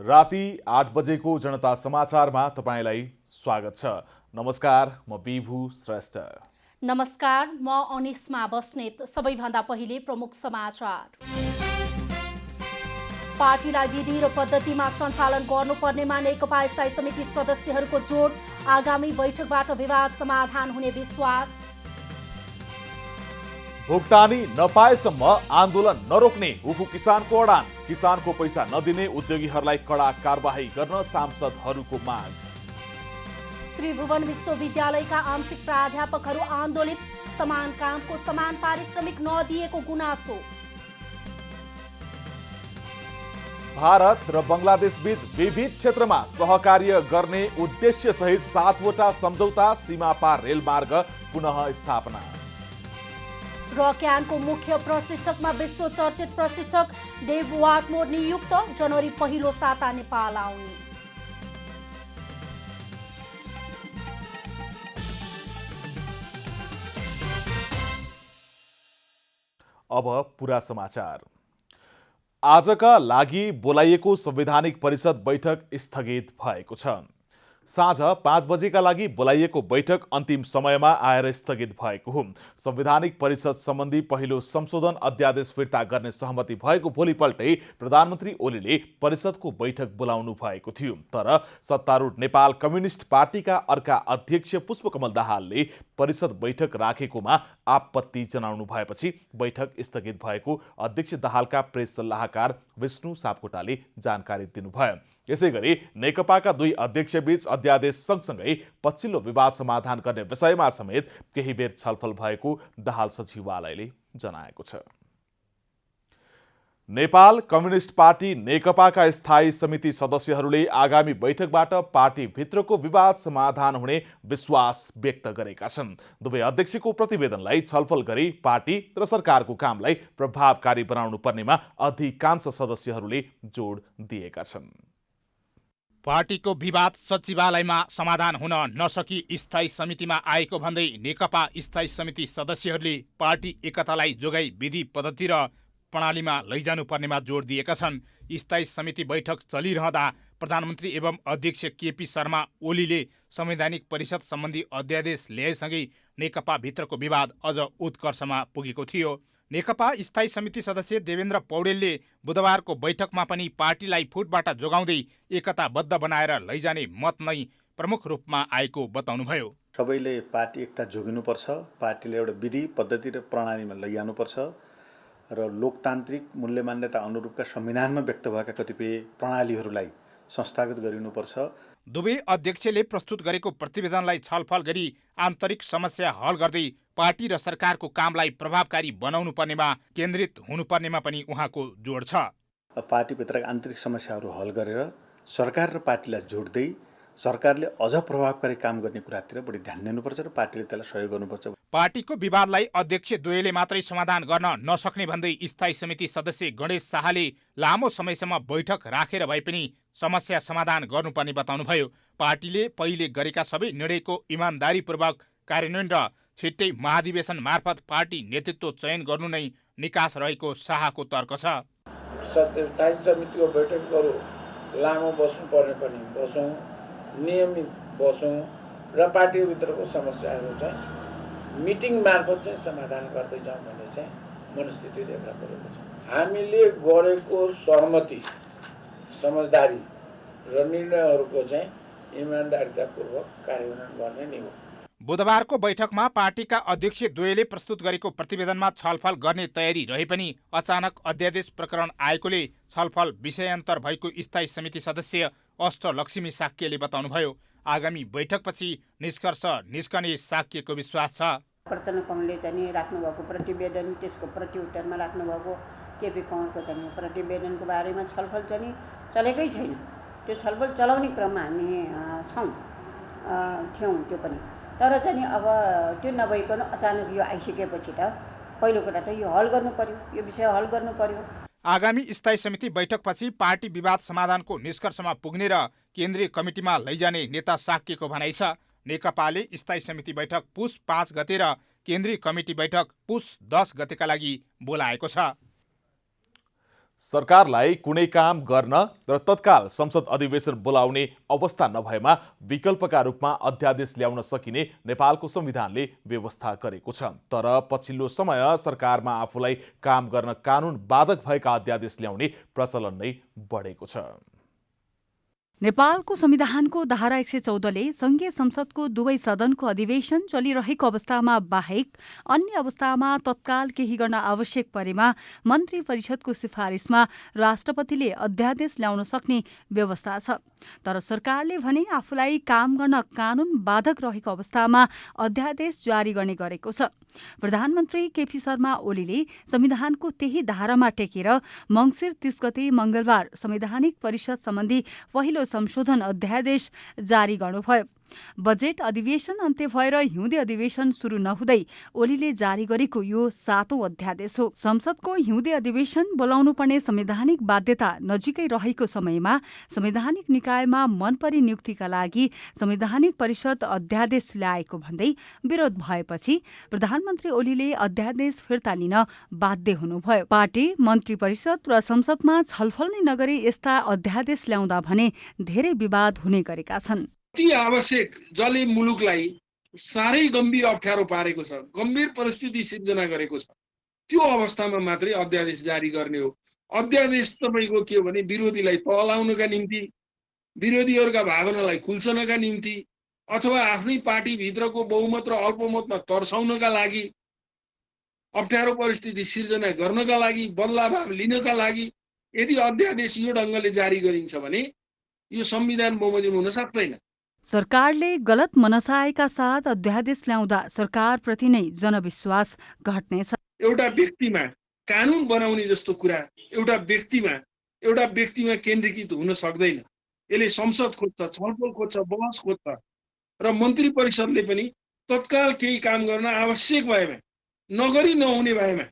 राति 8 बजेको जनता समाचारमा तपाईलाई स्वागत छ। नमस्कार, म विभु श्रेष्ठ। नमस्कार, म अनिस्मा बस्नेत। सबैभन्दा पहिले प्रमुख समाचार। पार्टीलाई विधि र पद्धतिमा सञ्चालन गर्नुपर्नेमा नेकपा स्थायी समिति सदस्यहरूको जोड। आगामी बैठकबाट विवाद समाधान हुने विश्वास। भुक्तानी नपाएसम्म आन्दोलन नरोक्ने उखु किसानको अडान। किसानको पैसा नदिने उद्योगीहरूलाई कडा कारबाही गर्न सांसदहरूको माग। त्रिभुवन विश्वविद्यालयका आंशिक प्राध्यापकहरू आन्दोलित। समान कामको समान पारिश्रमिक नदिएको गुनासो। भारत र बङ्गलादेश बीच विविध क्षेत्रमा सहकार्य गर्ने उद्देश्य सहित 7वटा सम्झौता। सीमा पार रेलमार्ग पुनः स्थापना। र क्यानको मुख्य प्रशिक्षकमा विश्व चर्चित प्रशिक्षक डेभ वाटमोर नियुक्त। जनवरी पहिलो साता नेपाल आउने। अब पूरा समाचार। आजका लागि बोलाइएको संवैधानिक परिषद बैठक स्थगित भएको छ। साँझ 5 बजेका लागि बोलाइएको बैठक अन्तिम समयमा आएर स्थगित भएको हो। संवैधानिक परिषद सम्बन्धी पहिलो संशोधन अध्यादेश फिर्ता गर्ने सहमति भएको भोलिपल्टै प्रधानमन्त्री ओलीले परिषदको बैठक बोलाउनु भएको थियो। तर सत्तारूढ नेपाल कम्युनिस्ट पार्टीका अर्का अध्यक्ष पुष्पकमल दाहालले परिषद बैठक राखेकोमा आपत्ति जनाउनु भएपछि बैठक स्थगित भएको अध्यक्ष दाहालका प्रेस सल्लाहकार विष्णु सापकोटाले जानकारी दिनुभयो। यसैगरी नेकपाका दुई अध्यक्षबीच अध्यादेश सँगसँगै पछिल्लो विवाद समाधान गर्ने विषयमा समेत केही बेर छलफल भएको दाहाल सचिवालयले जनाएको छ। नेपाल कम्युनिस्ट पार्टी नेकपाका स्थायी समिति सदस्यहरूले आगामी बैठकबाट पार्टीभित्रको विवाद समाधान हुने विश्वास व्यक्त गरेका छन्। दुवै अध्यक्षको प्रतिवेदनलाई छलफल गरी पार्टी र सरकारको कामलाई प्रभावकारी बनाउनु पर्नेमा अधिकांश सदस्यहरूले जोड दिएका छन्। पार्टीको विवाद सचिवालयमा समाधान हुन नसकी स्थायी समितिमा आएको भन्दै नेकपा स्थायी समिति सदस्यहरूले पार्टी एकतालाई जोगाई विधि पद्धति र प्रणालीमा लैजानु पर्नेमा जोड दिएका छन्। स्थायी समिति बैठक चलिरहँदा प्रधानमन्त्री एवं अध्यक्ष केपी शर्मा ओलीले संवैधानिक परिषद सम्बन्धी अध्यादेश ल्याएसँगै नेकपा भित्रको विवाद अझ उत्कर्षमा पुगेको थियो। नेकपा स्थायी समिति सदस्य देवेन्द्र पौडेलले बुधबारको बैठकमा पनि पार्टीलाई फुटबाट जोगाउँदै एकताबद्ध बनाएर लैजाने मत नै प्रमुख रूपमा आएको बताउनुभयो। सबैले पार्टी एकता जोगिनुपर्छ, पार्टीले एउटा विधि पद्धति र प्रणालीमा लैजानुपर्छ र लोकतान्त्रिक मूल्य मान्यता अनुरूपका संविधानमा व्यक्त भएका कतिपय प्रणालीहरूलाई संस्थागत गरिनुपर्छ। दुवै अध्यक्षले प्रस्तुत गरेको प्रतिवेदनलाई छलफल गरी आन्तरिक समस्या हल गर्दै पार्टी र सरकारको कामलाई प्रभावकारी बनाउनु पर्नेमा केन्द्रित हुनुपर्नेमा पनि उहाँको जोड छ। पार्टीभित्रका आन्तरिक समस्याहरू हल गरेर सरकार र पार्टीलाई जोड्दै सरकारले अझ प्रभावकारी काम गर्ने कुरातिर बढी ध्यान दिनुपर्छ र पार्टीले त्यसलाई सहयोग गर्नुपर्छ। पार्टीको विवादलाई अध्यक्ष द्वयले मात्रै समाधान गर्न नसक्ने भन्दै स्थायी समिति सदस्य गणेश शाहले लामो समयसम्म बैठक राखेर भए पनि समस्या समाधान गर्नुपर्ने बताउनुभयो। पार्टीले पहिले गरेका सबै निर्णयको इमान्दारीपूर्वक कार्यान्वयन र छिट्टै महाधिवेशन मार्फत पार्टी नेतृत्व चयन गर्नु नै निकास रहेको शाहको तर्क छ। स्थायी समितिको बैठकहरू लामो बस्नुपर्ने पनि बसौँ, नियमित बसौँ र पार्टीभित्रको समस्याहरू चाहिँ मिटिङ मार्फत चाहिँ समाधान गर्दै जाउँ भन्ने चाहिँ मनस्थिति देखा परेको छ। हामीले गरेको सहमति, समझदारी र निर्णयहरूको चाहिँ इमान्दारितापूर्वक कार्यान्वयन गर्ने नै हो। बुधबारको बैठकमा पार्टीका अध्यक्ष द्वयले प्रस्तुत गरेको प्रतिवेदनमा छलफल गर्ने तयारी रहे पनि अचानक अध्यादेश प्रकरण आएकोले छलफल विषयान्तर भएको स्थायी समिति सदस्य अष्टलक्ष्मी साक्यले बताउनुभयो। आगामी बैठकपछि निष्कर्ष निस्कने साक्यको विश्वास छ। प्रचण्ड कमलले चाहिँ राख्नुभएको प्रतिवेदन, त्यसको प्रतिउत्तरमा राख्नुभएको केपी कमलको चाहिँ प्रतिवेदनको बारेमा छलफल चाहिँ चलेकै छैन। त्यो छलफल चलाउने क्रममा हामी थियौँ त्यो पनि। तर चाहिँ अब त्यो नभइकन अचानक यो आइसकेपछि त पहिलो कुरा त यो हल गर्नु पर्यो, यो विषय हल गर्नु पर्यो। आगामी स्थायी समिति बैठकपछि पार्टी विवाद समाधानको निष्कर्षमा पुग्ने र केन्द्रीय कमिटीमा लैजाने नेता साक्यको भनाइ छ। नेकपाले स्थायी समिति बैठक पुस 5 गते र केन्द्रीय कमिटी बैठक पुस 10 गतेका लागि बोलाएको छ। सरकारलाई कुनै काम गर्न र तत्काल संसद अधिवेशन बोलाउने अवस्था नभएमा विकल्पका रूपमा अध्यादेश ल्याउन सकिने नेपालको संविधानले व्यवस्था गरेको छ। तर पछिल्लो समय सरकारमा आफूलाई काम गर्न कानुन बाधक भएका अध्यादेश ल्याउने प्रचलन नै बढेको छ। नेपालको संविधानको धारा 114ले संघीय संसदको दुवै सदनको अधिवेशन चलिरहेको अवस्थामा बाहेक अन्य अवस्थामा तत्काल केही गर्न आवश्यक परेमा मन्त्री परिषदको सिफारिसमा राष्ट्रपतिले अध्यादेश ल्याउन सक्ने व्यवस्था छ। तर सरकारले भने आफूलाई काम गर्न कानुन बाधक रहेको अवस्थामा अध्यादेश जारी गर्ने गरेको छ। प्रधानमन्त्री केपी शर्मा ओलीले संविधानको त्यही धारामा टेकेर मङ्सिर 30 गते मंगलबार संवैधानिक परिषद सम्बन्धी पहिलो संशोधन अध्यादेश जारी गर्नुभयो। बजेट अधिवेशन अन्त्य भएर हिउँदे अधिवेशन सुरु नहुँदै ओलीले जारी गरेको यो 7औं अध्यादेश हो। संसदको हिउँदे अधिवेशन बोलाउनु पर्ने संवैधानिक बाध्यता नजिकै रहेको समयमा संवैधानिक निकायमा मनपरी नियुक्तिका लागि संवैधानिक परिषद अध्यादेश ल्याएको भन्दै विरोध भएपछि प्रधानमन्त्री ओलीले अध्यादेश फिर्ता लिन बाध्य हुनुभयो। पार्टी, मन्त्री परिषद र संसदमा छलफल नै नगरी यस्ता अध्यादेश ल्याउँदा भने धेरै विवाद हुने गरेका छन्। अति आवश्यक जसले मुलुकलाई साह्रै गम्भीर अप्ठ्यारो पारेको छ, गम्भीर परिस्थिति सिर्जना गरेको छ, त्यो अवस्थामा मात्रै अध्यादेश जारी गर्ने हो। अध्यादेश तपाईँको के हो भने विरोधीलाई तलाउनका निम्ति, विरोधीहरूका भावनालाई खुल्चनका निम्ति अथवा आफ्नै पार्टीभित्रको बहुमत र अल्पमतमा तर्साउनका लागि, अप्ठ्यारो परिस्थिति सिर्जना गर्नका लागि, बदलाव लिनका लागि यदि अध्यादेश यो ढङ्गले जारी गरिन्छ भने यो संविधान बमोजिम हुन सक्दैन। सरकारले गलत मनसायका साथ अध्यादेश ल्याउँदा सरकारप्रति नै जनविश्वास घट्नेछ। एउटा व्यक्तिमा कानुन बनाउने जस्तो कुरा एउटा व्यक्तिमा केन्द्रीकृत हुन सक्दैन। यसले संसद खोज्छ, छलफल खोज्छ, बहस खोज्छ र मन्त्री परिषदले पनि तत्काल केही काम गर्न आवश्यक भएमा, नगरी नहुने भएमा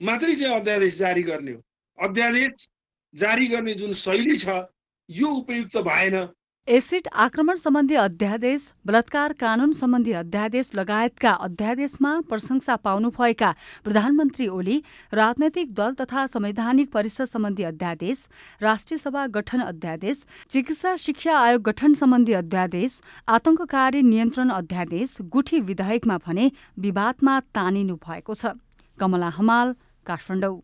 मात्रै चाहिँ अध्यादेश जारी गर्ने हो। अध्यादेश जारी गर्ने जुन शैली छ यो उपयुक्त भएन। एसिड आक्रमण सम्बन्धी अध्यादेश, बलात्कार कानून सम्बन्धी अध्यादेश लगायतका अध्यादेशमा प्रशंसा पाउनुभएका प्रधानमन्त्री ओली राजनैतिक दल तथा संवैधानिक परिषद सम्बन्धी अध्यादेश, राष्ट्रिय सभा गठन अध्यादेश, चिकित्सा शिक्षा आयोग गठन सम्बन्धी अध्यादेश, आतंककारी नियन्त्रण अध्यादेश, गुठी विधेयकमा भने विवादमा तानिनु भएको छ। कमला हमाल, काठमाडौँ।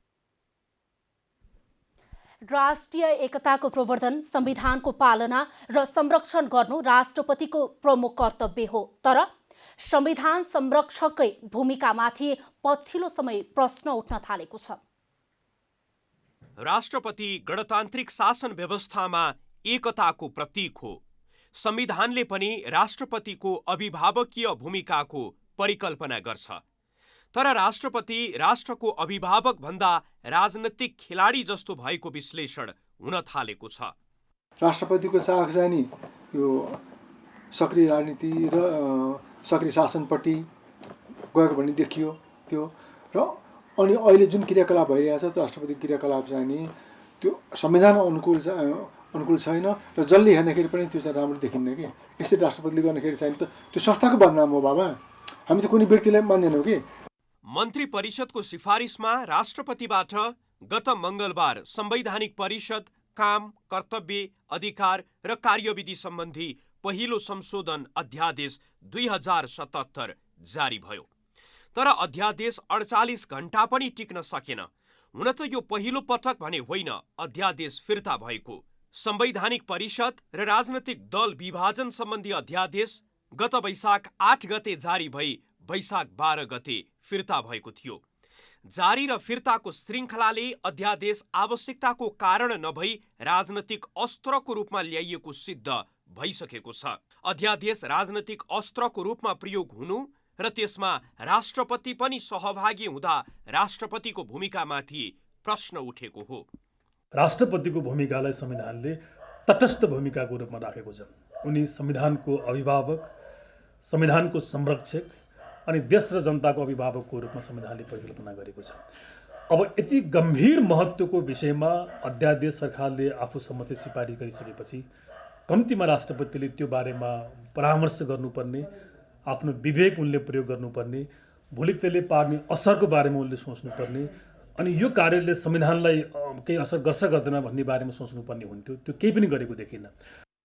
राष्ट्रिय एकताको प्रवर्धन, संविधानको पालना र संरक्षण गर्नु राष्ट्रपतिको प्रमुख कर्तव्य हो। तर संविधान संरक्षककै भूमिकामाथि पछिल्लो समय प्रश्न उठ्न थालेको छ। राष्ट्रपति गणतान्त्रिक शासन व्यवस्थामा एकताको प्रतीक हो। संविधानले पनि राष्ट्रपतिको अभिभावकीय भूमिकाको परिकल्पना गर्छ। तर राष्ट्रपति राष्ट्रको अभिभावक भन्दा राजनीतिक खेलाडी जस्तो भएको विश्लेषण हुन थालेको छ। राष्ट्रपतिको चाख चाहिँ नि यो सक्रिय राजनीति र सक्रिय शासनपट्टि गएको भन्ने देखियो त्यो। र अनि अहिले जुन क्रियाकलाप भइरहेछ राष्ट्रपति क्रियाकलाप चाहिँ नि त्यो संविधान अनुकूल छैन र जसले हेर्दाखेरि पनि त्यो चाहिँ राम्रो देखिन्न कि। यसरी राष्ट्रपतिले गर्दाखेरि चाहिँ त त्यो संस्थाको बदनाम हो बाबा। हामी त कुनै व्यक्तिलाई मान्दैनौँ कि। मन्त्री परिषदको सिफारिसमा राष्ट्रपतिबाट गत मंगलबार संवैधानिक परिषद काम, कर्तव्य, अधिकार र कार्यविधि सम्बन्धी पहिलो संशोधन अध्यादेश 2077 जारी भयो। तर अध्यादेश 48 घण्टा पनि टिक्न सकेन। हुन त यो पहिलो पटक भने होइन अध्यादेश फिर्ता भएको। संवैधानिक परिषद र राजनैतिक दल विभाजन सम्बन्धी अध्यादेश गत वैशाख 8 गते जारी भई वैशाख 12 गते फिर्ता भएको थियो। जारी र फिर्ताको श्रृङ्खलाले अध्यादेश आवश्यकताको कारण नभई राजनैतिक अस्त्रको रूपमा ल्याइएको सिद्ध भइसकेको छ। अध्यादेश राजनैतिक अस्त्रको रूपमा प्रयोग हुनु र त्यसमा राष्ट्रपति पनि सहभागी हुँदा राष्ट्रपतिको भूमिकामाथि प्रश्न उठेको हो। राष्ट्रपतिको भूमिकालाई संविधानले तटस्थ भूमिकाको रूपमा राखेको छ। उनी संविधानको अभिभावक, संविधानको संरक्षक अनि देश र जनताको अभिभावकको रूपमा संविधानले परिकल्पना गरेको छ। अब यति गम्भीर महत्त्वको विषयमा अध्यादेश सरकारले आफू समक्ष सिफारिस गरिसकेपछि कम्तीमा राष्ट्रपतिले त्यो बारेमा परामर्श गर्नुपर्ने, आफ्नो विवेक उनले प्रयोग गर्नुपर्ने, भोलि त्यसले पार्ने असरको बारेमा उनले सोच्नुपर्ने अनि यो कार्यले संविधानलाई केही असर गर्छ गर्दैन भन्ने बारेमा सोच्नुपर्ने हुन्थ्यो, त्यो केही पनि गरेको देखिन।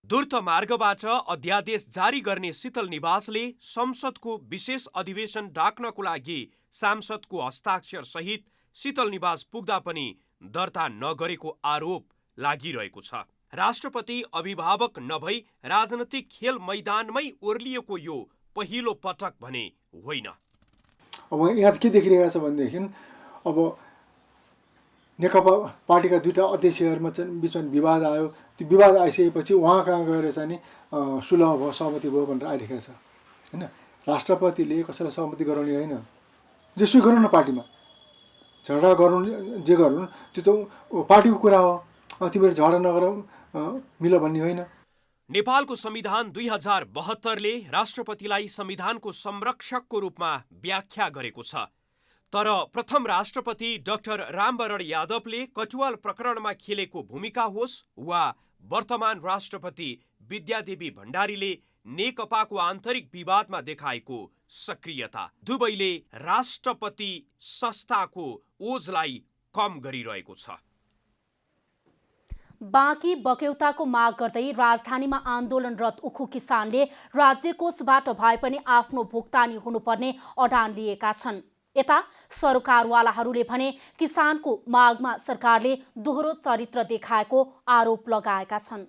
दूर्त मार्गबाट अध्यादेश जारी गर्ने शीतल निवासले संसदको विशेष अधिवेशन डाक्नको लागि सांसदको हस्ताक्षर सहित शीतल निवास पुग्दा पनि दर्ता नगरेको आरोप लागिरहेको छ। राष्ट्रपति अभिभावक नभई राजनैतिक खेल मैदानमै ओर्लिएको यो पहिलो पटक भने होइन। अब यहाँ के देखिरहेको छ भनेदेखि अब नेकपा पार्टीका दुईटा अध्यक्षहरूमा चाहिँ बिचमा विवाद आयो। त्यो विवाद आइसकेपछि उहाँ कहाँ गएर चाहिँ नि सुलह भयो, सहमति भयो भनेर आइरहेको छ होइन। राष्ट्रपतिले कसैलाई सहमति गराउने होइन, जेसुकै गरौँ न, पार्टीमा झगडा गरौँ, जे गरौँ त्यो त पार्टीको कुरा हो। तिमीहरू झगडा नगरौँ मिल भन्ने होइन। नेपालको संविधान 2072ले राष्ट्रपतिलाई संविधानको संरक्षकको रूपमा व्याख्या गरेको छ। तर प्रथम राष्ट्रपति डाक्टर रामवरण यादवले कटुवाल प्रकरणमा खेलेको भूमिका होस् वा वर्तमान राष्ट्रपति विद्यादेवी भण्डारीले नेकपाको आन्तरिक विवादमा देखाएको सक्रियता, दुवैले राष्ट्रपति संस्थाको ओजलाई कम गरिरहेको छ। बाँकी बक्यौताको माग गर्दै राजधानीमा आन्दोलनरत उखु किसानले राज्य कोषबाट भए पनि आफ्नो भुक्तानी हुनुपर्ने अडान लिएका छन्। यता सरकारवालाहरूले भने किसानको मागमा सरकारले दोहोरो चरित्र देखाएको आरोप लगाएका छन्।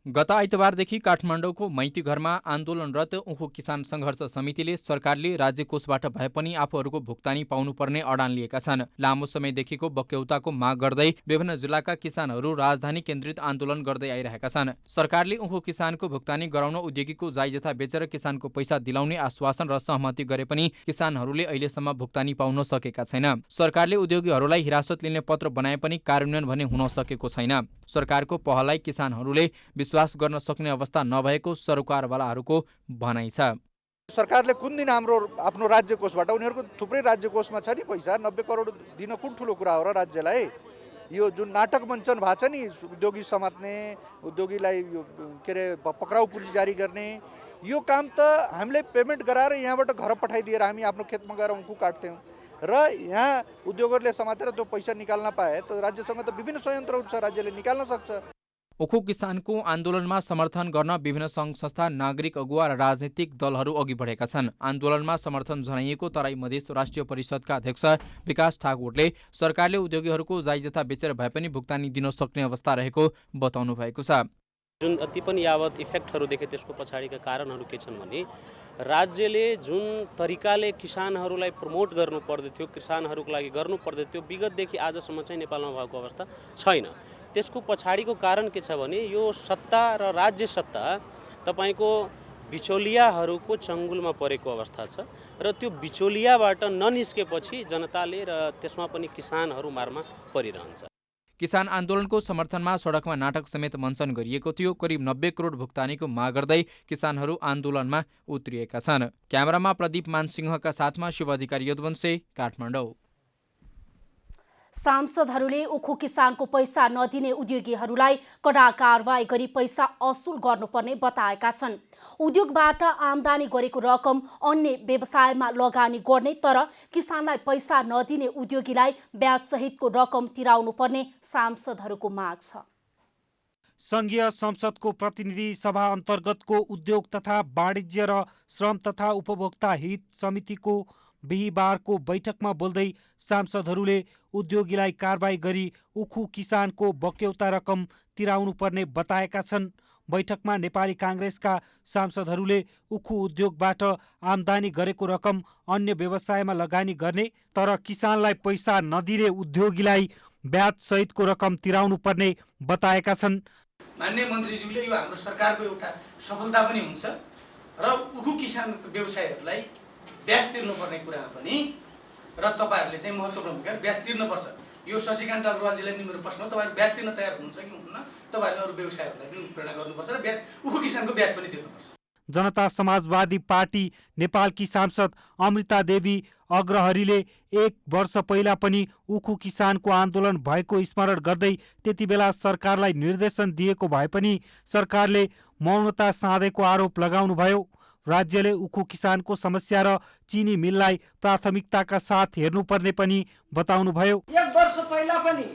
गत आइतबारदेखि काठमाडौँको मैती घरमा आन्दोलनरत उखु किसान सङ्घर्ष समितिले सरकारले राज्य कोषबाट भए पनि आफूहरूको भुक्तानी पाउनुपर्ने अडान लिएका छन्। लामो समयदेखिको बक्यौताको माग गर्दै विभिन्न जिल्लाका किसानहरू राजधानी केन्द्रित आन्दोलन गर्दै आइरहेका छन्। सरकारले उखु किसानको भुक्तानी गराउन उद्योगीको जायजथा बेचेर किसानको पैसा दिलाउने आश्वासन र सहमति गरे पनि किसानहरूले अहिलेसम्म भुक्तानी पाउन सकेका छैन। सरकारले उद्योगीहरूलाई हिरासत लिने पत्र बनाए पनि कार्यान्वयन भने हुन सकेको छैन। सरकारको पहललाई किसानहरूले विश्वास गर्न सक्ने अवस्था नभएको सरकारवालाहरूको भनाइ छ। सरकारले कुन दिन आफ्नो राज्य कोषबाट, उनीहरूको थुप्रै राज्य कोषमा छ नि पैसा, 90 करोड दिन कुन ठुलो कुरा हो र राज्यलाई? यो जुन नाटक मञ्चन भएको छ नि, उद्योगी समात्ने, उद्योगीलाई के अरे पक्राउ पुलिस जारी गर्ने, यो काम त हामीले पेमेन्ट गराएर यहाँबाट घर पठाइदिएर हामी आफ्नो खेतमा गएर उखु काट्थ्यौँ र यहाँ उद्योगहरूले समातेर त्यो पैसा निकाल्न पाए त राज्यसँग त विभिन्न संयन्त्रहरू छ, राज्यले निकाल्न सक्छ। उखु किसानको आन्दोलनमा समर्थन गर्न विभिन्न सङ्घ संस्था, नागरिक अगुवा र राजनीतिक दलहरू अघि बढेका छन्। आन्दोलनमा समर्थन जनाइएको तराई मधेस राष्ट्रिय परिषदका अध्यक्ष विकास ठाकुरले सरकारले उद्योगीहरूको जायजथा बेचेर भए पनि भुक्तानी दिन सक्ने अवस्था रहेको बताउनु भएको छ। जुन अति पनि यावत इफेक्टहरू देखे त्यसको पछाडिका कारणहरू के छन् भने राज्यले जुन तरिकाले किसानहरूलाई प्रमोट गर्नु पर्दथ्यो, किसानहरूको लागि गर्नु पर्दथ्यो, विगतदेखि आजसम्म चाहिँ नेपालमा भएको अवस्था छैन। त्यसको पछाडिको कारण के छ भने यो सत्ता र राज्य सत्ता तपाईको बिचौलियाहरूको चङ्गुलमा परेको अवस्था छ र त्यो बिचौलियाबाट ननिस्केपछि जनताले र त्यसमा पनि किसानहरू मारमा परिरहन्छ। किसान आन्दोलनको समर्थनमा सडकमा नाटक समेत मञ्चन गरिएको थियो। करिब 90 करोड भुक्तानीको माग गर्दै किसानहरू आन्दोलनमा उत्रिएका छन्। क्यामेरामा प्रदीप मानसिंहका साथमा शिव अधिकारी यदुवंशे, काठमाडौँ। सांसदहरूले उखु किसानको पैसा नदिने उद्योगीहरूलाई कडा कारवाही गरी पैसा असुल गर्नुपर्ने बताएका छन्। उद्योगबाट आमदानी गरेको रकम अन्य व्यवसायमा लगानी गर्ने तर किसानलाई पैसा नदिने उद्योगीलाई ब्याजसहितको रकम तिराउनुपर्ने सांसदहरूको माग छ। संघीय संसदको प्रतिनिधि सभा अन्तर्गतको उद्योग तथा वाणिज्य र श्रम तथा उपभोक्ता हित समितिको बिहीबारको बैठकमा बोल्दै सांसदहरूले उद्योगीलाई कारबाही गरी उखु किसानको बक्यौता रकम तिराउनु पर्ने बताएका छन्। बैठकमा नेपाली काङ्ग्रेसका सांसदहरूले उखु उद्योगबाट आमदानी गरेको रकम अन्य व्यवसायमा लगानी गर्ने तर किसानलाई पैसा नदिने उद्योगीलाई ब्याजसहितको रकम तिराउनु पर्ने बताएका छन्। माननीय मन्त्रीज्यूले यो हाम्रो सरकारको एउटा सफलता पनि हुन्छ र उखु किसान व्यवसायहरूलाई ब्याज तिर्नुपर्ने कुरामा पनि र तपाईँहरूले चाहिँ महत्त्वपूर्ण भूमिका ब्याज तिर्नुपर्छ। यो शशिकान्त अग्रवालजीलाई पनि मेरो प्रश्न हो, तपाईँहरू ब्याज तिर्न तयार हुनुहुन्छ कि हुनुहुन्न? तपाईँहरूले अरू व्यवसायहरूलाई पनि प्रेरणा गर्नुपर्छ र ब्याज उखु किसानको ब्याज पनि तिर्नुपर्छ। जनता समाजवादी पार्टी नेपालकी सांसद अमृता देवी अग्रहरीले 1 वर्ष पहिला पनि उखु किसानको आन्दोलन भएको स्मरण गर्दै त्यति बेला सरकारलाई निर्देशन दिएको भए पनि सरकारले मौनता साधेको आरोप लगाउनुभयो। राज्यले उखु किसानको समस्या र चिनी मिललाई प्राथमिकताका साथ हेर्नुपर्ने पनि बताउनुभयो। 1 वर्ष पहिला पनि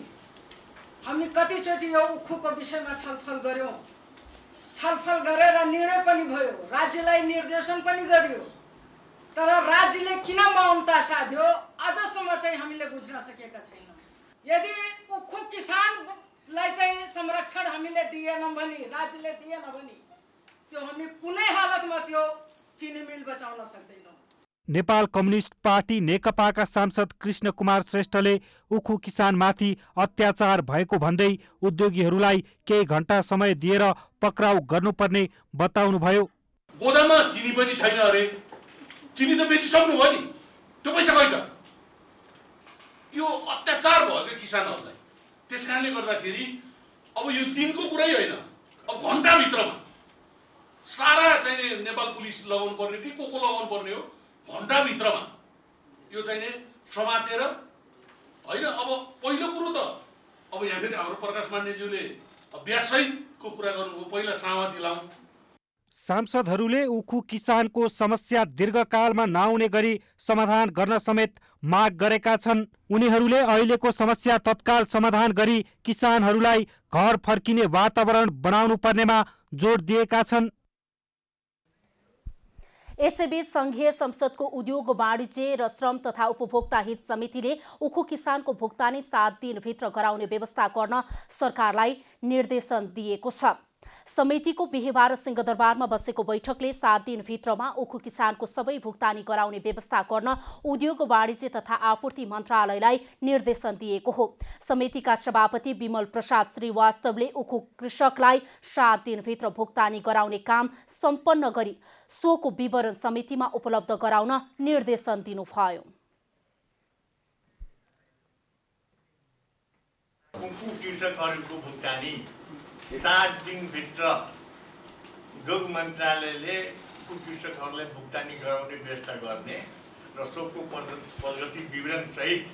हामी कतिचोटि यो उखुको विषयमा छलफल गर्यौं। छलफल गरेर निर्णय पनि भयो, राज्यलाई निर्देशन पनि गरियो। तर राज्यले किन मौनता साध्यो अझसम्म चाहिँ हामीले बुझ्न सकेका छैनौँ। यदि उखु किसानलाई चाहिँ संरक्षण हामीले दिएनौँ भने, राज्यले दिएन भने, त्यो हामी कुनै हालतमा त्यो चिनी मिल बचाउन सक्दैनौँ। नेपाल कम्युनिस्ट पार्टी नेकपाका सांसद कृष्ण कुमार श्रेष्ठले उखु किसानमाथि अत्याचार भएको भन्दै उद्योगीहरूलाई केही घण्टा समय दिएर पक्राउ गर्नुपर्ने बताउनुभयो। गोदाममा चिनी पनि छैन अरे, चिनी त बेचिसक्नु भयो नि, त्यो पैसा खै त? यो अत्याचार भयो क्या किसानहरूलाई। त्यस कारणले गर्दाखेरि अब यो दिनको कुरै होइन, अब घण्टाभित्रमा सारा चाहिँ नेपाल पुलिस लगाउनु पर्ने कि को लगाउनु पर्ने हो, घण्टाभित्रमा यो चाहिँ समातेर होइन। अब पहिलो कुरो त अब यहाँ फेरि हाम्रो प्रकाश मान्यज्यूले अभ्याससहितको कुरा गर्नुभयो, पहिला सामा दिलाउँ। सांसदहरूले उखु किसानको समस्या दीर्घकालमा नआउने गरी समाधान गर्न समेत माग गरेका छन्। उनीहरूले अहिलेको समस्या तत्काल समाधान गरी किसानहरूलाई घर फर्किने वातावरण बनाउनु पर्नेमा जोड दिएका छन्। यसैबीच संघीय संसदको उद्योग वाणिज्य र श्रम तथा उपभोक्ता हित समितिले उखु किसानको भुक्तानी 7 दिनभित्र गराउने व्यवस्था गर्न सरकारलाई निर्देशन दिएको छ। समितिको बिहीबार सिंहदरबारमा बसेको बैठकले 7 दिनभित्रमा उखु किसानको सबै भुक्तानी गराउने व्यवस्था गर्न उद्योग वाणिज्य तथा आपूर्ति मन्त्रालयलाई निर्देशन दिएको हो। समितिका सभापति विमल प्रसाद श्रीवास्तवले उखु कृषकलाई 7 दिनभित्र भुक्तानी गराउने काम सम्पन्न गरी सोको विवरण समितिमा उपलब्ध गराउन निर्देशन दिनुभयो। उखु कृषकहरूको भुक्तानी 7 दिनभित्र उद्योग मन्त्रालयले उखु कृषकहरूलाई भुक्तानी गराउने व्यवस्था गर्ने र सोको प्रगति विवरण सहित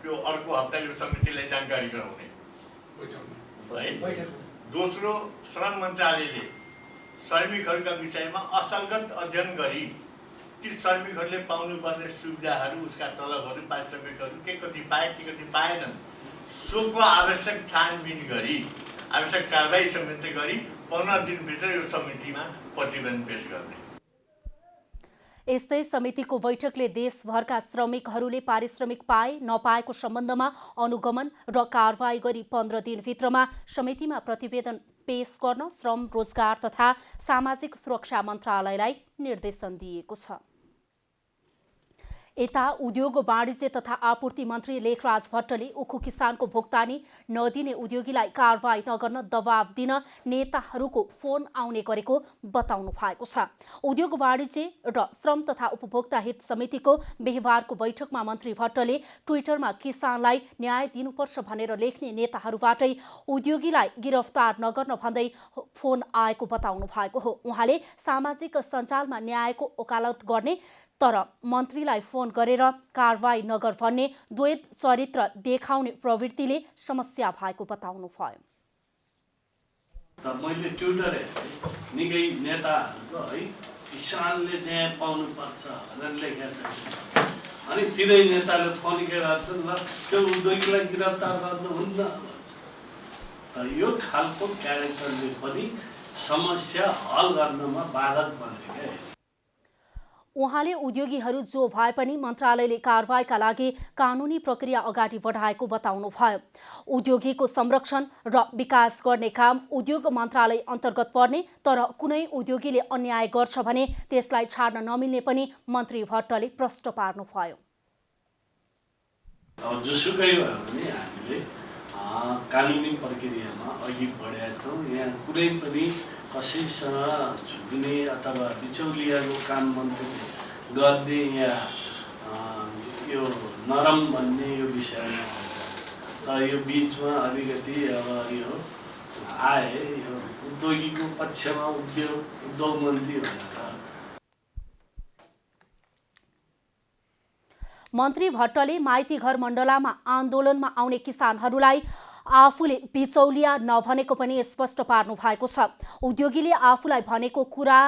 त्यो अर्को हप्ता यो समितिलाई जानकारी गराउने है। दोस्रो, श्रम मन्त्रालयले श्रमिकहरूका विषयमा अस्थलगत अध्ययन गरी ती श्रमिकहरूले पाउनुपर्ने सुविधाहरू, उसका तलबहरू, पारिश्रमिकहरू के कति पाए के कति पाएनन्, सोको आवश्यक छानबिन गरी आवश्यक कारबाही समेत गरी 15 दिनभित्र यो समितिमा प्रतिवेदन पेश गर्ने। यस्तै समितिको बैठकले देशभरका श्रमिकहरूले पारिश्रमिक पाए नपाएको सम्बन्धमा अनुगमन र कारबाही गरी 15 दिनभित्रमा समितिमा प्रतिवेदन पेश गर्न श्रम, रोजगार तथा सामाजिक सुरक्षा मन्त्रालयलाई निर्देशन दिएको छ। यता उद्योग वाणिज्य तथा आपूर्ति मन्त्री लेखराज भट्टले उखु किसानको भुक्तानी नदिने उद्योगीलाई कारबाही नगर्न दबाव दिन नेताहरूको फोन आउने गरेको बताउनु भएको छ। उद्योग वाणिज्य र श्रम तथा उपभोक्ता हित समितिको बिहीबारको बैठकमा मन्त्री भट्टले ट्विटरमा किसानलाई न्याय दिनुपर्छ भनेर लेख्ने नेताहरूबाटै उद्योगीलाई गिरफ्तार नगर्न भन्दै फोन आएको बताउनु भएको हो। उहाँले सामाजिक सञ्जालमा न्यायको वकालत गर्ने तर मन्त्रीलाई फोन गरेर कारबाही नगर भन्ने द्वैत चरित्र देखाउने प्रवृत्तिले समस्या भएको बताउनु भयो। मैले ट्विटर हेरेँ, निकै नेताहरूको है किसानले न्याय पाउनुपर्छ भनेर लेखेको छ। अनि तिनै नेताले फोन गरेर ल त्यो उद्योगीलाई गिरफ्तार गर्नुहुन्न। यो खालको क्यारेक्टरले पनि समस्या हल गर्नमा बाधक बने क्या। उहाँले उद्योगीहरू जो भए पनि मन्त्रालयले कारबाहीका लागि कानुनी प्रक्रिया अगाडि बढाएको बताउनु भयो। उद्योगीको संरक्षण र विकास गर्ने काम उद्योग मन्त्रालय अन्तर्गत पर्ने, तर कुनै उद्योगीले अन्याय गर्छ भने त्यसलाई छाड्न नमिल्ने पनि मन्त्री भट्टले प्रश्न पार्नुभयो। अब जोसुकै भए पनि हामीले कानुनी प्रक्रियामा अघि बढेका छौँ। यहाँ कुनै पनि कसैसँग झुक्ने अथवा बिचौलियाको काम मन्त्रीले गर्ने या यो नरम भन्ने यो विषयमा त यो बिचमा अलिकति अब यो आए यो उद्योगीको पक्षमा उद्योग मन्त्री भनेर। मन्त्री भट्टले माइतीघर मण्डलामा आन्दोलनमा आउने किसानहरूलाई आफूले बिचौलिया नभनेको पनि स्पष्ट पार्नु भएको छ। उद्योगीले आफूलाई भनेको कुरा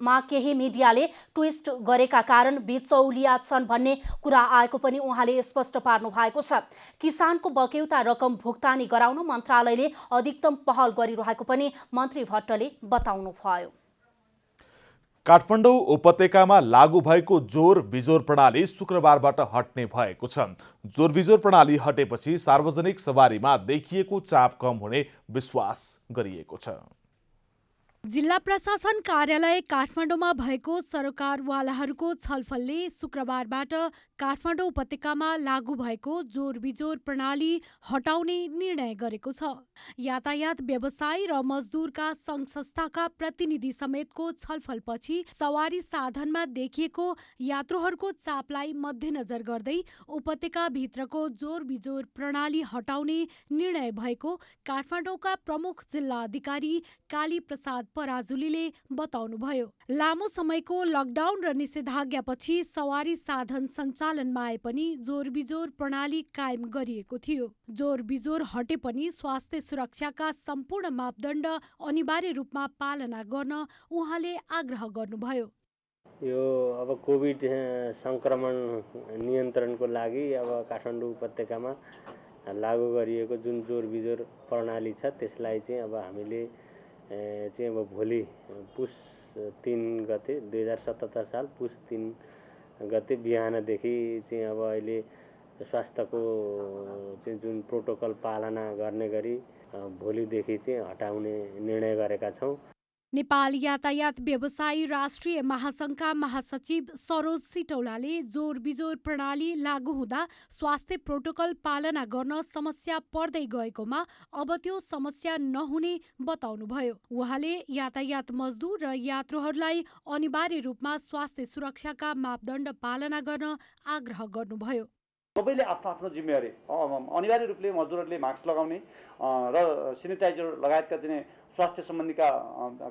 मा केही मिडियाले ट्विस्ट गरेका कारण बिचौलिया छन् भन्ने कुरा आएको पनि उहाँले स्पष्ट पार्नु भएको छ। किसानको बक्यौता रकम भुक्तानी गराउन मन्त्रालयले अधिकतम पहल गरिरहेको पनि मन्त्री भट्टले बताउनुभयो। काठमाडौँ उपत्यकामा लागू भएको जोर बिजोर प्रणाली शुक्रबारबाट हट्ने भएको छ। जोर बिजोर प्रणाली हटेपछि सार्वजनिक सवारीमा देखिएको चाप कम हुने विश्वास गरिएको छ। जिल्ला प्रशासन कार्यालय काठमाडौँमा भएको सरकारवालाहरूको छलफलले शुक्रबारबाट काठमाडौँ उपत्यकामा लागू भएको जोर बिजोर प्रणाली हटाउने निर्णय गरेको छ। यातायात व्यवसायी र मजदुरका सङ्घ संस्थाका प्रतिनिधि समेतको छलफलपछि सवारी साधनमा देखिएको यात्रुहरूको चापलाई मध्यनजर गर्दै उपत्यकाभित्रको जोर बिजोर प्रणाली हटाउने निर्णय भएको काठमाडौँका प्रमुख जिल्ला अधिकारी काली प्रसाद पराजुलीले बताउनुभयो। लामो समयको लकडाउन र निषेधाज्ञापछि सवारी साधन सञ्चालनमा आए पनि जोर बिजोर प्रणाली कायम गरिएको थियो। जोर बिजोर हटे पनि स्वास्थ्य सुरक्षाका सम्पूर्ण मापदण्ड अनिवार्य रूपमा पालना गर्न उहाँले आग्रह गर्नुभयो। यो अब कोभिड संक्रमण नियन्त्रणको लागि अब काठमाडौँ उपत्यकामा लागू गरिएको जुन जोर बिजोर प्रणाली छ त्यसलाई चाहिँ अब हामीले चाहिँ अब भोलि पुस 3 गते 2077 साल पुस 3 गते बिहानदेखि चाहिँ अब अहिले स्वास्थ्यको चाहिँ जुन प्रोटोकल पालना गर्ने गरी भोलिदेखि चाहिँ हटाउने निर्णय गरेका छौँ। नेपाल यातायात व्यवसायी राष्ट्रिय महासङ्घका महासचिव सरोज सिटौलाले जोर बिजोर प्रणाली लागू हुँदा स्वास्थ्य प्रोटोकल पालना गर्न समस्या पर्दै गएकोमा अब त्यो समस्या नहुने बताउनुभयो। उहाँले यातायात मजदुर र यात्रुहरूलाई अनिवार्य रूपमा स्वास्थ्य सुरक्षाका मापदण्ड पालना गर्न आग्रह गर्नुभयो। सबैले आफ्नो आफ्नो जिम्मेवारी अनिवार्य रूपले मजदुरहरूले मास्क लगाउने र सेनिटाइजर लगायतका चाहिँ स्वास्थ्य सम्बन्धीका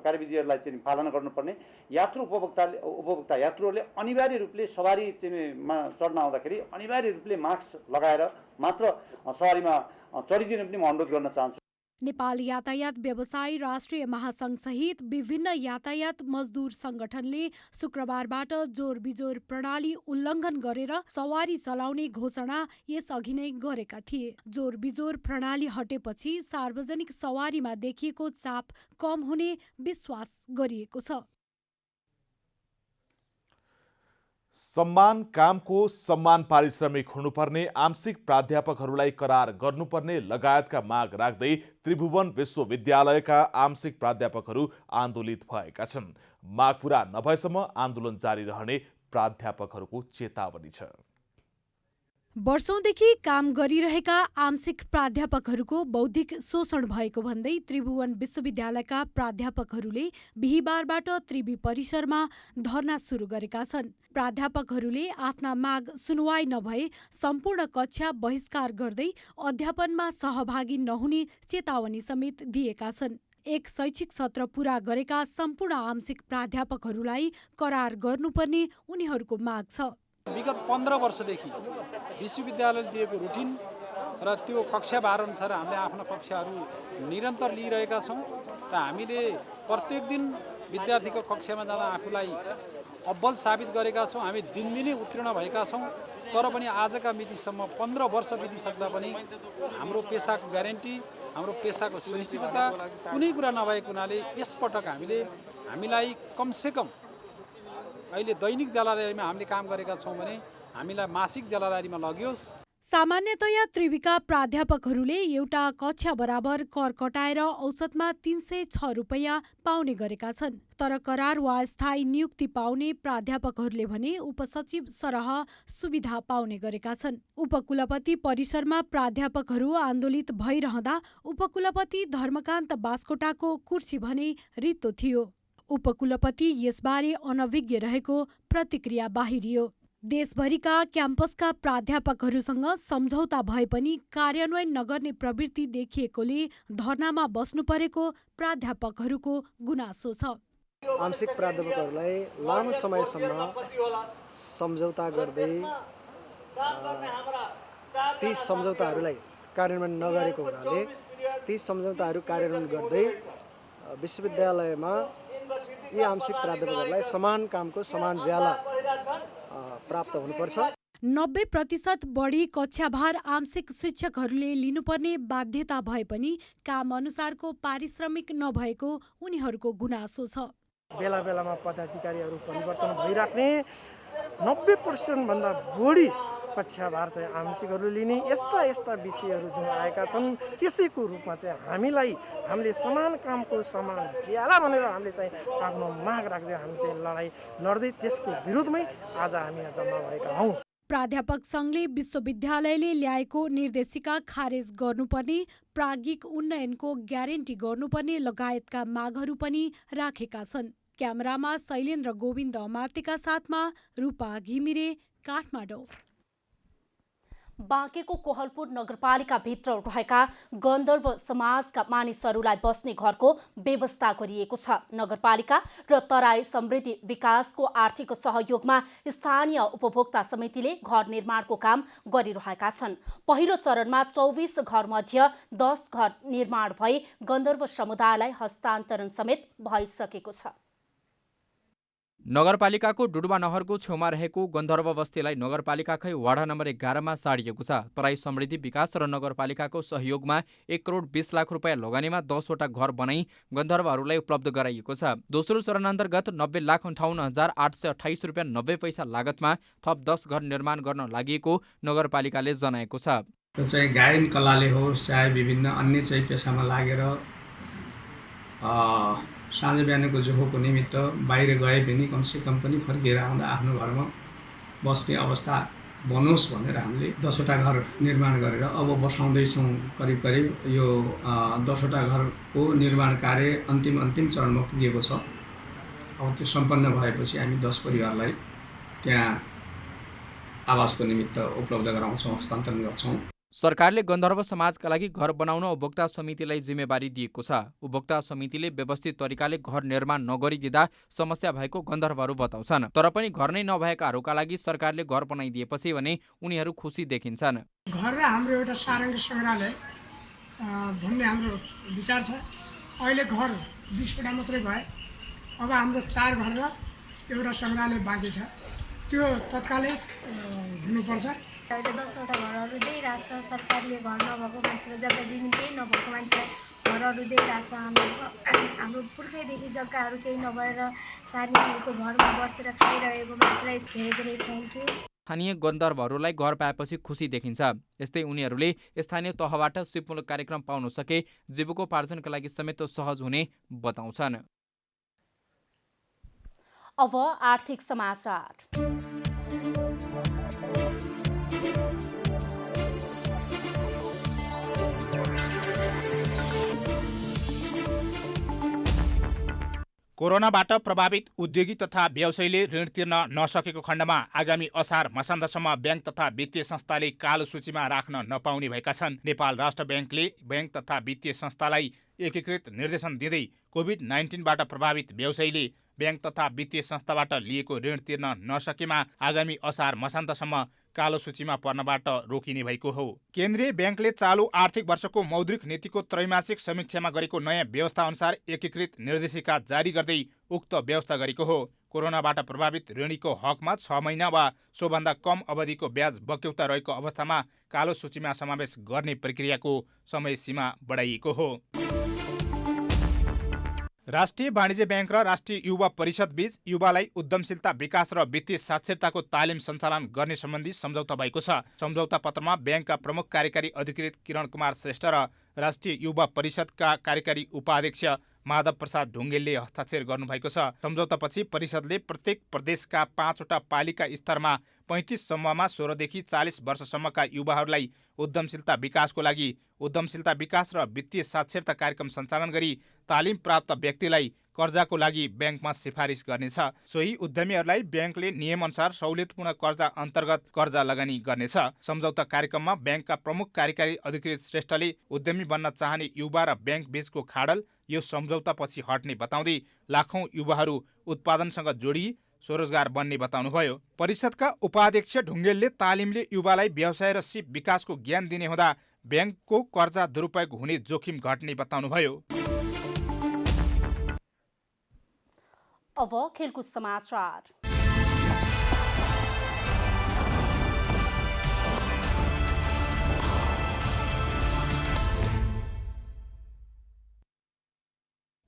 कार्यविधिहरूलाई चाहिँ पालना गर्नुपर्ने, उपभोक्ता यात्रुहरूले अनिवार्य रूपले सवारी चाहिँमा चढ्न आउँदाखेरि अनिवार्य रूपले मास्क लगाएर मात्र सवारीमा चढिदिने पनि म अनुरोध गर्न चाहन्छु। नेपाल यातायात व्यवसायी राष्ट्रिय महासङ्घ सहित विभिन्न यातायात मजदुर संगठनले शुक्रबारबाट जोर बिजोर प्रणाली उल्लङ्घन गरेर सवारी चलाउने घोषणा यसअघि नै गरेका थिए। जोर बिजोर प्रणाली हटेपछि सार्वजनिक सवारीमा देखिएको चाप कम हुने विश्वास गरिएको छ। सम्मान कामको सम्मान पारिश्रमिक हुनुपर्ने, आंशिक प्राध्यापकहरूलाई करार गर्नुपर्ने लगायतका माग राख्दै त्रिभुवन विश्वविद्यालयका आंशिक प्राध्यापकहरू आन्दोलित भएका छन्। माग पूरा नभएसम्म आन्दोलन जारी रहने प्राध्यापकहरूको चेतावनी छ। वर्षौंदेखि काम गरिरहेका आंशिक प्राध्यापकहरूको बौद्धिक शोषण भएको भन्दै त्रिभुवन विश्वविद्यालयका प्राध्यापकहरूले बिहीबारबाट त्रिवी परिसरमा धरना सुरु गरेका छन्। प्राध्यापकहरूले आफ्ना माग सुनवाई नभए सम्पूर्ण कक्षा बहिष्कार गर्दै अध्यापनमा सहभागी नहुने चेतावनी समेत दिएका छन्। एक शैक्षिक सत्र पूरा गरेका सम्पूर्ण आंशिक प्राध्यापकहरूलाई करार गर्नुपर्ने उनीहरूको माग छ। विगत 15 वर्षदेखि विश्वविद्यालयले दिएको रुटिन र त्यो कक्षा 12 अनुसार हामीले आफ्ना कक्षाहरू निरन्तर लिइरहेका छौँ र हामीले प्रत्येक दिन विद्यार्थीको कक्षामा जाँदा आफूलाई अब्बल साबित गरेका छौँ। हामी दिनदिनै उत्तीर्ण भएका छौँ, तर पनि आजका मितिसम्म 15 वर्ष बितिसक्दा पनि हाम्रो पेसाको ग्यारेन्टी, हाम्रो पेसाको सुनिश्चितता कुनै कुरा नभएको हुनाले यसपटक हामीलाई कमसेकम अहिले दैनिक जलाधारीमा हामीले काम गरेका छौँ भने हामीलाई मासिक जलाधारीमा लगियोस्। सामान्यतया त्रिवीका प्राध्यापकहरूले एउटा कक्षा बराबर कर कटाएर औसतमा 306 रुपैयाँ पाउने गरेका छन्। तर करार वा स्थायी नियुक्ति पाउने प्राध्यापकहरूले भने उपसचिव सरह सुविधा पाउने गरेका छन्। उपकुलपति परिसरमा प्राध्यापकहरू आन्दोलित भइरहँदा उपकुलपति धर्मकान्त बास्कोटाको कुर्सी भने रित्तो थियो। उपकुलपति यसबारे अनभिज्ञ रहेको प्रतिक्रिया बाहिरियो। देशभरिका क्याम्पसका प्राध्यापकहरूसँग सम्झौता भए पनि कार्यान्वयन नगर्ने प्रवृत्ति देखिएकोले धरनामा बस्नु परेको प्राध्यापकहरूको गुनासो छ। आंशिक प्राध्यापकहरूलाई लामो समयसम्म सम्झौता गर्दै ती सम्झौताहरूलाई कार्यान्वयन नगरेको हुनाले ती सम्झौताहरू कार्यान्वयन गर्दै विश्वविद्यालयमा यी आंशिक प्राध्यापकहरूलाई समान कामको समान ज्याला प्राप्त हुनुपर्छ। बेला बेलामा पदाधिकारीहरू परिवर्तन भइराख्ने, 90% भन्दा बढी कक्षाभार चाहिँ आंशिकहरू लिने, यस्ता विषयहरू जुन आएका छन् त्यसैको रूपमा चाहिँ हामीले समान कामको समान ज्याला भनेर हामीले चाहिँ आफ्नो माग राख्दै हामी चाहिँ लडाइँ लड्दै त्यसको विरुद्धमै आज हामी यहाँ जम्मा भएका हौँ। प्राध्यापक सङ्घले विश्वविद्यालयले ल्याएको निर्देशिका खारेज गर्नुपर्ने, प्राज्ञिक उन्नयनको ग्यारेन्टी गर्नुपर्ने लगायतका मागहरू पनि राखेका छन्। क्यामेरामा शैलेन्द्र गोविन्द अमात्यका साथमा रूपा घिमिरे, काठमाडौँ। बाँकेको कोहलपुर नगरपालिकाभित्र रहेका गन्धर्व समाजका मानिसहरूलाई बस्ने घरको व्यवस्था गरिएको छ। नगरपालिका र तराई समृद्धि विकासको आर्थिक सहयोगमा स्थानीय उपभोक्ता समितिले घर निर्माणको काम गरिरहेका छन्। पहिलो चरणमा 24 घरमध्ये 10 घर निर्माण भई गन्धर्व समुदायलाई हस्तान्तरण समेत भइसकेको छ। नगरपालिकाको डुडुवा नहरको छेउमा रहेको गन्धर्व बस्तीलाई नगरपालिकाकै वाडा नम्बर 11मा सारिएको छ। तराई समृद्धि विकास र नगरपालिकाको सहयोगमा 1 करोड 20 लाख रुपियाँ लगानीमा 10वटा घर बनाई गन्धर्वहरूलाई उपलब्ध गराइएको छ। दोस्रो चरण अन्तर्गत 90,58,828 रुपियाँ 90 पैसा लागतमा थप 10 घर निर्माण गर्न लागि नगरपालिकाले जनाएको छ। त्यो चाहिँ गायन कलाले होस् चाहे विभिन्न अन्य चाहिँ पेसामा लागेर साँझ बिहानको जोहोको निमित्त बाहिर गए पनि कमसेकम पनि फर्केर आउँदा आफ्नो घरमा बस्ने अवस्था बनोस् भनेर हामीले 10वटा घर निर्माण गरेर अब बसाउँदैछौँ। करिब यो 10वटा घरको निर्माण कार्य अन्तिम चरणमा पुगेको छ। अब त्यो सम्पन्न भएपछि हामी 10 परिवारलाई त्यहाँ आवासको निमित्त उपलब्ध गराउँछौँ, हस्तान्तरण गर्छौँ। सरकारले गन्धर्व समाजका लागि घर बनाउन उपभोक्ता समितिलाई जिम्मेवारी दिएको छ। उपभोक्ता समितिले व्यवस्थित तरिकाले घर निर्माण नगरिदिँदा समस्या भएको गन्धर्वहरू बताउँछन्। तर पनि घर नै नभएकाहरूका लागि सरकारले घर बनाइदिएपछि भने उनीहरू खुसी देखिन्छन्। घर र हाम्रो एउटा सारङ्गी सङ्ग्रहालय भन्ने हाम्रो विचार छ। अहिले घर 20वटा मात्रै भए, अब हाम्रो 4 घर र एउटा सङ्ग्रहालय बाँकी छ, त्यो तत्कालै हुनुपर्छ। अहिले 10वटा घरहरू दिइरहेछ सरकारले। घर नभएको मान्छेलाई जग्गा जमिन केही नभएको मान्छेलाई घरहरू दिइरहेछ। हाम्रो पुर्खैदेखि जग्गाहरू केही नभएर सानीको घरमा बसेर खाइरहेको मान्छेलाई धेरै थ्याङ्क यू। स्थानीय गन्धर्वहरूलाई घर पाएपछि खुसी देखिन्छ। यस्तै उनीहरूले स्थानीय तहबाट सिपमूलक कार्यक्रम पाउन सके जीविकोपार्जनका लागि समेत सहज हुने बताउँछन्। अब आर्थिक समाचार। कोरोनाबाट प्रभावित उद्योगी तथा व्यवसायीले ऋण तिर्न नसकेको खण्डमा आगामी असार मसान्तसम्म ब्याङ्क तथा वित्तीय संस्थाले कालो सूचीमा राख्न नपाउने भएका छन्। नेपाल राष्ट्र ब्याङ्कले ब्याङ्क तथा वित्तीय संस्थालाई एकीकृत निर्देशन दिँदै कोभिड-19बाट प्रभावित व्यवसायीले ब्याङ्क तथा वित्तीय संस्थाबाट लिएको ऋण तिर्न नसकेमा आगामी असार मसान्तसम्म कालो सूचीमा पर्नबाट रोकिने भएको हो। केन्द्रीय ब्याङ्कले चालु आर्थिक वर्षको मौद्रिक नीतिको त्रैमासिक समीक्षामा गरेको नयाँ व्यवस्था अनुसार एकीकृत निर्देशिका जारी गर्दै उक्त व्यवस्था गरेको हो। कोरोनाबाट प्रभावित ऋणीको हकमा 6 महिना वा सोभन्दा कम अवधिको ब्याज बक्यौता रहेको अवस्थामा कालो सूचीमा समावेश गर्ने प्रक्रियाको समय सीमा बढाइएको हो। राष्ट्रिय वाणिज्य ब्याङ्क र राष्ट्रिय युवा परिषद बीच युवालाई उद्यमशीलता विकास र वित्तीय साक्षरताको तालिम सञ्चालन गर्ने सम्बन्धी सम्झौता भएको छ। सम्झौता पत्रमा ब्याङ्कका प्रमुख कार्यकारी अधिकृत किरण कुमार श्रेष्ठ र राष्ट्रिय युवा परिषदका कार्यकारी उपाध्यक्ष माधव प्रसाद ढुङ्गेलले हस्ताक्षर गर्नुभएको छ। सम्झौतापछि परिषदले प्रत्येक प्रदेशका 5वटा पालिका स्तरमा 35 समूहमा 16 देखि 40 वर्षसम्मका युवाहरूलाई उद्यमशीलता विकासको लागि उद्यमशीलता विकास र वित्तीय साक्षरता कार्यक्रम सञ्चालन गरी तालिम प्राप्त व्यक्तिलाई कर्जाको लागि ब्याङ्कमा सिफारिस गर्नेछ। सोही उद्यमीहरूलाई ब्याङ्कले नियमअनुसार सहुलियतपूर्ण कर्जा अन्तर्गत कर्जा लगानी गर्नेछ। सम्झौता कार्यक्रममा ब्याङ्कका प्रमुख कार्यकारी अधिकृत श्रेष्ठले उद्यमी बन्न चाहने युवा र ब्याङ्क बीचको खाडल यो सम्झौतापछि हट्ने बताउँदै लाखौं युवाहरू उत्पादनसँग जोडी स्वरोजगार बन्ने बताउनुभयो। परिषदका उपाध्यक्ष ढुङ्गेलले तालिमले युवालाई व्यवसाय र सिप विकासको ज्ञान दिने हुँदा ब्याङ्कको कर्जा दुरुपयोग हुने जोखिम घट्ने बताउनुभयो। अब खेलकुद समाचार।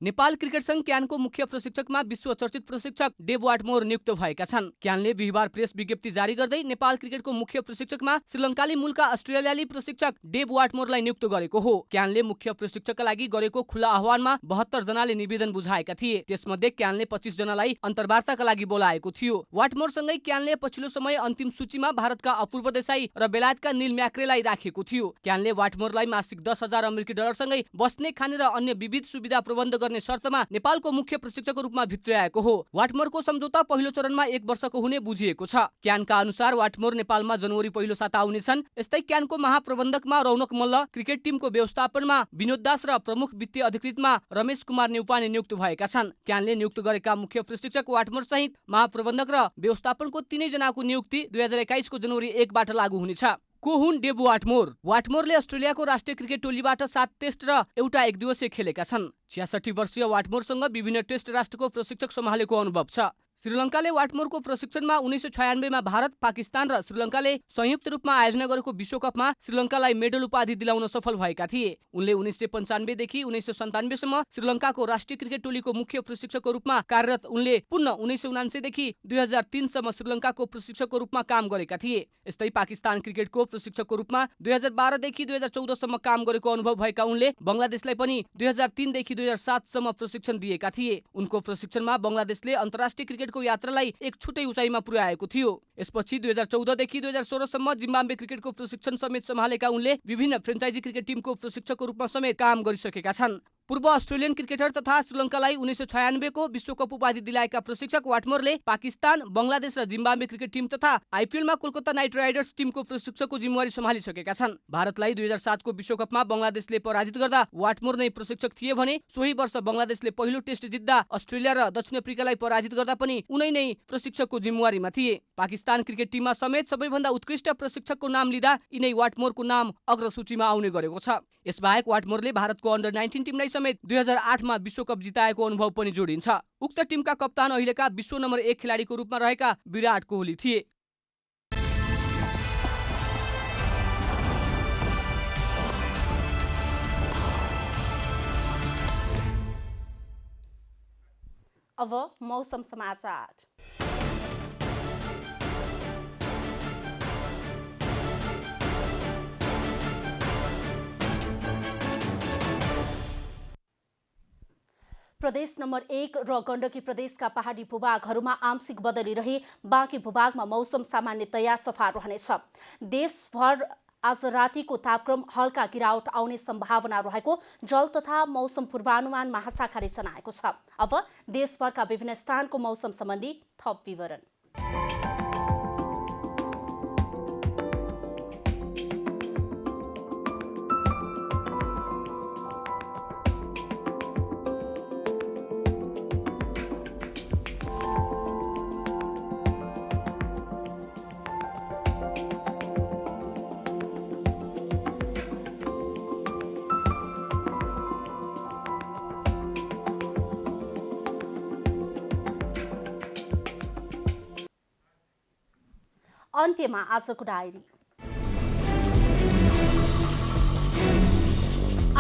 नेपाल क्रिकेट संघ क्यानको मुख्य प्रशिक्षकमा विश्व चर्चित प्रशिक्षक डेभ वाटमोर नियुक्त भएका छन्। क्यानले बिहिबार प्रेस विज्ञप्ति जारी गर्दै नेपाल क्रिकेटको मुख्य प्रशिक्षकमा श्रीलङ्काली मूलका अस्ट्रेलियाली प्रशिक्षक डेभ वाटमोरलाई नियुक्त गरेको हो। क्यानले मुख्य प्रशिक्षकका लागि गरेको खुला आह्वानमा 72 जनाले निवेदन बुझाएका थिए। त्यसमध्ये क्यानले 25 जनालाई अन्तर्वार्ताका लागि बोलाएको थियो। वाटमोरसँगै क्यानले पछिल्लो समय अन्तिम सूचीमा भारतका अपूर्व देसाई र बेलायतका नील म्याक्रेलाई राखेको थियो। क्यानले वाटमोरलाई मासिक $10,000 अमेरिकी डलरसँगै बस्ने खाने र अन्य विविध सुविधा प्रबन्ध गर्ने शर्तमा नेपालको मुख्य प्रशिक्षकको रूपमा भित्र्याएको हो। वाटमोरको सम्झौता पहिलो चरणमा 1 वर्षको हुने बुझिएको छ। क्यानका अनुसार वाटमोर नेपालमा जनवरी पहिलो साता आउनेछन्। यस्तै क्यानको महाप्रबन्धकमा रौनक मल्ल, क्रिकेट टिमको व्यवस्थापनमा विनोद दास र प्रमुख वित्तीय अधिकृतमा रमेश कुमार नेउपाने नियुक्त भएका छन्। क्यानले नियुक्त गरेका मुख्य प्रशिक्षक वाटमोर सहित महाप्रबन्धक र व्यवस्थापनको 3 जनाको नियुक्ति 2021 को जनवरी 1 बाट लागू हुनेछ। को हुन् डेभ वाटमोर? वाटमोरले अस्ट्रेलियाको राष्ट्रिय क्रिकेट टोलीबाट 7 टेस्ट र एउटा एकदिवसीय खेलेका छन्। 66 वर्षीय वाटमोरसँग विभिन्न टेस्ट राष्ट्रको प्रशिक्षक सम्हालेको अनुभव छ। श्रीलङ्काले वाटमोरको प्रशिक्षणमा 1996 मा भारत, पाकिस्तान र श्रीलङ्काले संयुक्त रूपमा आयोजना गरेको विश्वकपमा श्रीलङ्कालाई मेडल उपाधि दिलाउन सफल भएका थिए। उनले 1995 देखि 1997 सम्म श्रीलङ्काको राष्ट्रिय क्रिकेट टोलीको मुख्य प्रशिक्षकको रूपमा कार्यरत उनले पुनः 1979 देखि 2003 सम्म श्रीलङ्काको प्रशिक्षकको रूपमा काम गरेका थिए। यस्तै पाकिस्तान क्रिकेटको प्रशिक्षकको रूपमा 2012 देखि 2014 सम्म काम गरेको अनुभव भएका उनले बंगलादेशलाई पनि 2003 देखि 2007 सम्म प्रशिक्षण दिएका थिए। उनको प्रशिक्षणमा बंगलादेशले अन्तर्राष्ट्रिय क्रिकेटको यात्रालाई एक छुट्टै उचाइमा पुर्याएको थियो। यसपछि 2014 देखि 2016 सम्म जिम्बाब्वे क्रिकेटको प्रशिक्षण समेत सम्हालेका उनले विभिन्न फ्रेन्चाइजी क्रिकेट टिमको प्रशिक्षकको रूपमा समेत काम गरिसकेका छन्। पूर्व अस्ट्रेलियन क्रिकेटर तथा श्रीलङ्कालाई 1996 को विश्वकप उपाधि दिलाएका प्रशिक्षक वाटमोरले पाकिस्तान, बंगलादेश र जिम्बाब्वे क्रिकेट टिम तथा आइपिएलमा कोलकाता नाइट राइडर्स टिमको प्रशिक्षकको जिम्मेवारी सम्हालिसकेका छन्। भारतलाई 2007 को विश्वकपमा बंगलादेशले पराजित गर्दा वाटमोर नै प्रशिक्षक थिए भने सोही वर्ष बंगलादेशले पहिलो टेस्ट जित्दा अस्ट्रेलिया र दक्षिण अफ्रिकालाई पराजित गर्दा पनि उनै नै प्रशिक्षकको जिम्मेवारीमा थिए। पाकिस्तान क्रिकेट टिममा समेत सबैभन्दा उत्कृष्ट प्रशिक्षकको नाम लिँदा यिनै वाटमोरको नाम अग्रसूचीमा आउने गरेको छ। यसबाहेक वाटमोरले भारतको अन्डर 19 टिमलाई समेत 2008 मा विश्वकप जिताएको अनुभव पनि जोडिन्छ। उक्त टिमका कप्तान अहिलेका विश्व नम्बर 1 खेलाडीको रूपमा रहेका विराट कोहली थिए। अब मौसम समाचार। प्रदेश नम्बर 1 र गण्डकी प्रदेशका पहाडी भूभागहरूमा आंशिक बदली रही बाँकी भूभागमा मौसम सामान्यतया सफा रहनेछ। देशभर आज रातिको तापक्रम हल्का गिरावट आउने सम्भावना रहेको जल तथा मौसम पूर्वानुमान महाशाखाले जनाएको छ। अब देशभरका विभिन्न स्थानको मौसम सम्बन्धी थप विवरण। अन्त्यमा आजको डायरी।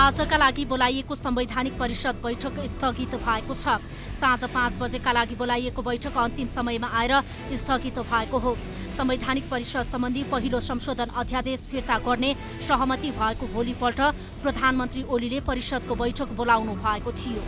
आजका लागि बोलाइएको संवैधानिक परिषद बैठक स्थगित भएको छ। साँझ 5 बजेका लागि बोलाइएको बैठक अन्तिम समयमा आएर स्थगित भएको हो। संवैधानिक परिषद सम्बन्धी पहिलो संशोधन अध्यादेश फिर्ता गर्ने सहमति भएको भोलिपल्ट प्रधानमन्त्री ओलीले परिषदको बैठक बोलाउनु भएको थियो।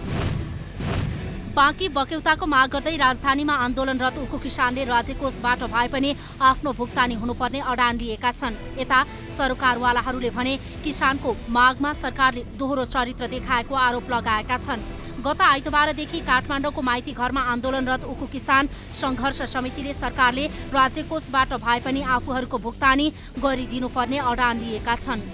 बाँकी बक्यौताको माग गर्दै राजधानीमा आन्दोलनरत उखु किसानले राज्य कोषबाट भए पनि आफ्नो भुक्तानी हुनुपर्ने अडान लिएका छन्। यता सरकारवालाहरूले भने किसानको मागमा सरकारले दोहोरो चरित्र देखाएको आरोप लगाएका छन्। गत आइतबारदेखि काठमाडौँको माइती घरमा आन्दोलनरत उखु किसान संघर्ष समितिले सरकारले राज्य कोषबाट भए पनि आफूहरूको भुक्तानी गरिदिनुपर्ने अडान लिएका छन्।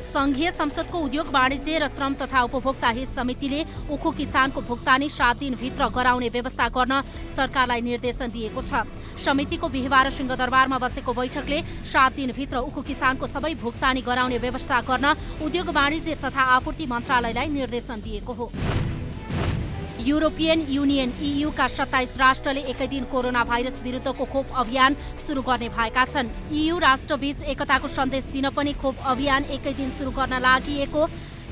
संघीय संसदको उद्योग वाणिज्य र श्रम तथा उपभोक्ता हित समितिले उखु किसानको भुक्तानी 7 दिनभित्र गराउने व्यवस्था गर्न सरकारलाई निर्देशन दिएको छ। समितिको बिहिबार सिंहदरबारमा बसेको बैठकले 7 दिनभित्र उखु किसानको सबै भुक्तानी गराउने व्यवस्था गर्न उद्योग वाणिज्य तथा आपूर्ति मन्त्रालयलाई निर्देशन दिएको हो। युरोपियन युनियन EU का 27 राष्ट्रले एकै दिन कोरोना भाइरस विरुद्धको खोप अभियान सुरु गर्ने भएका छन्। EU राष्ट्रबीच एकताको सन्देश दिन पनि खोप अभियान एकै दिन सुरु गर्न लागि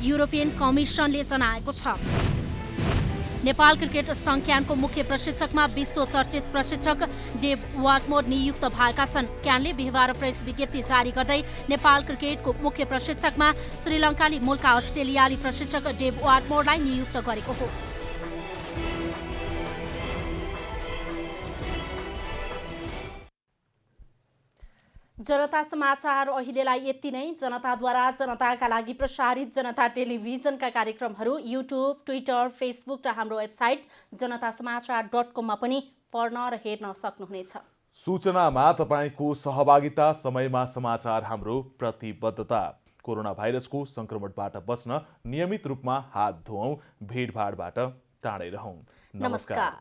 युरोपियन कमिसनले जनाएको छ। नेपाल क्रिकेट संघ मुख्य प्रशिक्षकमा विश्व चर्चित प्रशिक्षक डेभ वाटमोर नियुक्त भएका छन्। क्यानले बिहिबार प्रेस विज्ञप्ति जारी गर्दै नेपाल क्रिकेटको मुख्य प्रशिक्षकमा श्रीलङ्काली मूलका अस्ट्रेलियाली प्रशिक्षक डेभ वाटमोरलाई नियुक्त गरेको हो। जनता समाचार अहिलेलाई यति नै। जनताद्वारा जनताका लागि प्रसारित जनता टेलिभिजनका कार्यक्रमहरू युट्युब, ट्विटर, फेसबुक र हाम्रो वेबसाइट जनतासमाचार.com मा पनि पढ्न र हेर्न सक्नुहुनेछ। सूचनामा तपाईको सहभागिता, समयमा समाचार हाम्रो प्रतिबद्धता। कोरोना भाइरसको संक्रमणबाट बच्न नियमित रूपमा हात धुऔं, भिडभाडबाट टाढै रहौं। नमस्कार।